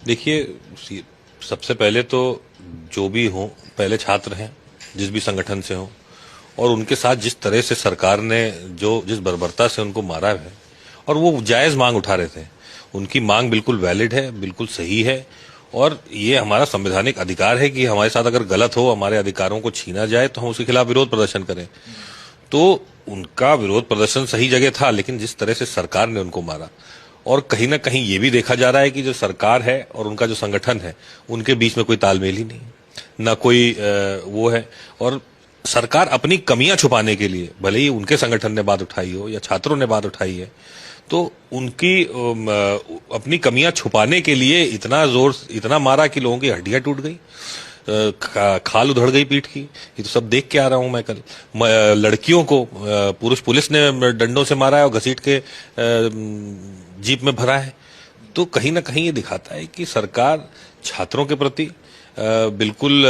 देखिए, सबसे पहले तो जो भी हो, पहले छात्र हैं जिस भी संगठन से हो, और उनके साथ जिस तरह से सरकार ने जिस बर्बरता से उनको मारा है, और वो जायज मांग उठा रहे थे, उनकी मांग बिल्कुल वैलिड है, बिल्कुल सही है, और ये हमारा संवैधानिक अधिकार है कि हमारे साथ अगर गलत हो, हमारे अधिकारों को छीना जाए तो हम उसके खिलाफ विरोध प्रदर्शन करें। तो उनका विरोध प्रदर्शन सही जगह था, लेकिन जिस तरह से सरकार ने उनको मारा, और कहीं ना कहीं ये भी देखा जा रहा है कि जो सरकार है और उनका जो संगठन है, उनके बीच में कोई तालमेल ही नहीं, ना कोई वो है। और सरकार अपनी कमियां छुपाने के लिए, भले ही उनके संगठन ने बात उठाई हो या छात्रों ने बात उठाई है, तो उनकी अपनी कमियां छुपाने के लिए इतना मारा कि लोगों की हड्डियां टूट गई, खाल उधड़ गई पीठ की। ये तो सब देख के आ रहा हूं मैं कल। लड़कियों को पुलिस ने डंडों से मारा है और घसीट के जीप में भरा है। तो कहीं ना कहीं ये दिखाता है कि सरकार छात्रों के प्रति बिल्कुल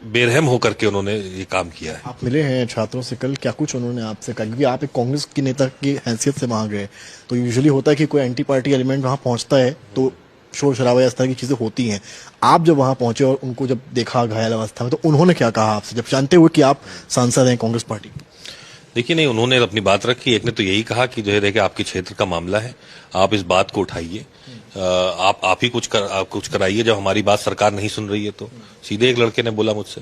बेरहम होकर के उन्होंने ये काम किया है। आप मिले हैं छात्रों से कल, क्या कुछ उन्होंने आपसे कहा? क्योंकि आप एक कांग्रेस की नेता की हैसियत से वहां गए, तो यूजुअली होता है कि कोई एंटी पार्टी एलिमेंट वहां पहुंचता है तो शोर शराबा इस तरह की चीजें होती हैं। आप जब वहां पहुंचे और उनको जब देखा घायल अवस्था में, तो उन्होंने क्या कहा आपसे, जब जानते हुए कि आप सांसद हैं कांग्रेस पार्टी? देखिए, नहीं, उन्होंने अपनी बात रखी। एक ने तो यही कहा कि जो है देखिए, आपके क्षेत्र का मामला है, आप इस बात को उठाइए, आप ही कुछ कराइए। जब हमारी बात सरकार नहीं सुन रही है तो सीधे एक लड़के ने बोला मुझसे।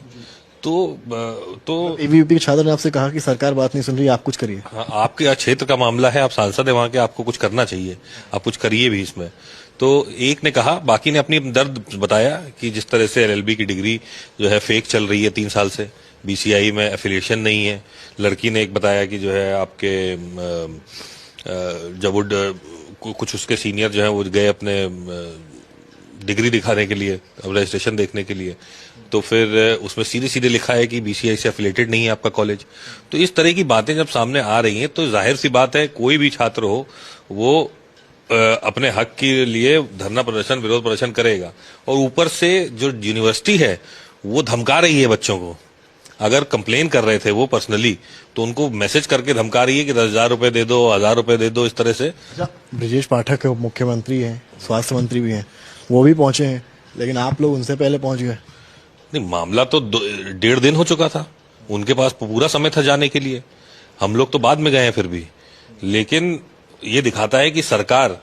तो एबीवीपी के छात्र ने आपसे कहा कि सरकार बात नहीं सुन रही, आप कुछ करिए। हाँ, आपके क्षेत्र का मामला है, आप सांसद है वहां के, आपको कुछ करना चाहिए, आप कुछ करिए भी इसमें। तो एक ने कहा, बाकी ने अपनी दर्द बताया कि जिस तरह से एलएलबी की डिग्री जो है फेक चल रही है 3 साल से, बीसीआई में एफिलिएशन नहीं है। लड़की ने एक बताया कि जो है आपके जब कुछ उसके सीनियर जो है वो गए अपने डिग्री दिखाने के लिए, रजिस्ट्रेशन देखने के लिए, तो फिर उसमें सीधे सीधे लिखा है कि बीसीआई से एफिलेटेड नहीं है आपका कॉलेज। तो इस तरह की बातें जब सामने आ रही हैं तो जाहिर सी बात है, कोई भी छात्र हो वो अपने हक के लिए धरना प्रदर्शन, विरोध प्रदर्शन करेगा। और ऊपर से जो यूनिवर्सिटी है वो धमका रही है बच्चों को। अगर कंप्लेन कर रहे थे वो पर्सनली, तो उनको मैसेज करके धमका रही है कि 10,000 रुपए दे दो, 1,000 रुपए दे दो, इस तरह से। ब्रजेश पाठक मुख्यमंत्री हैं, स्वास्थ्य मंत्री भी हैं, वो भी पहुंचे हैं, लेकिन आप लोग उनसे पहले पहुंच गए। नहीं, मामला तो 1.5 दिन हो चुका था, उनके पास पूरा समय था जाने के लिए। हम लोग तो बाद में गए हैं फिर भी। लेकिन ये दिखाता है कि सरकार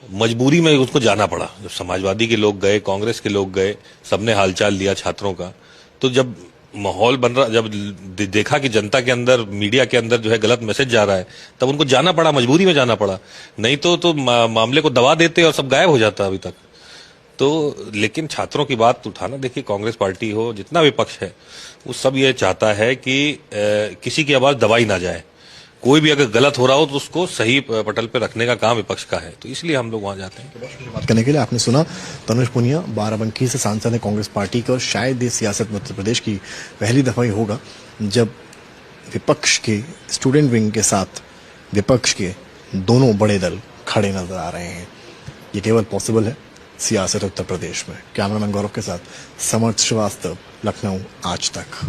मजबूरी में उसको जाना पड़ा। जब समाजवादी के लोग गए, कांग्रेस के लोग गए, सबने हालचाल लिया छात्रों का, तो जब माहौल बन रहा, जब देखा कि जनता के अंदर, मीडिया के अंदर जो है गलत मैसेज जा रहा है, तब उनको जाना पड़ा, मजबूरी में जाना पड़ा। नहीं तो मामले को दबा देते और सब गायब हो जाता अभी तक। तो लेकिन छात्रों की बात उठाना, देखिए कांग्रेस पार्टी हो, जितना विपक्ष है, वो सब ये चाहता है कि किसी की आवाज दबाई ना जाए। कोई भी अगर गलत हो रहा हो तो उसको सही पटल पे रखने का काम विपक्ष का है, तो इसलिए हम लोग वहां जाते हैं। बात करने के लिए आपने सुना तनुज पुनिया, बाराबंकी से सांसद है कांग्रेस पार्टी के, और शायद ये सियासत मध्य प्रदेश की पहली दफा ही होगा जब विपक्ष के स्टूडेंट विंग के साथ विपक्ष के दोनों बड़े दल खड़े नजर आ रहे हैं। ये केवल पॉसिबल है सियासत उत्तर प्रदेश में। कैमरामैन गौरव के साथ समर्थ श्रीवास्तव, लखनऊ आज तक।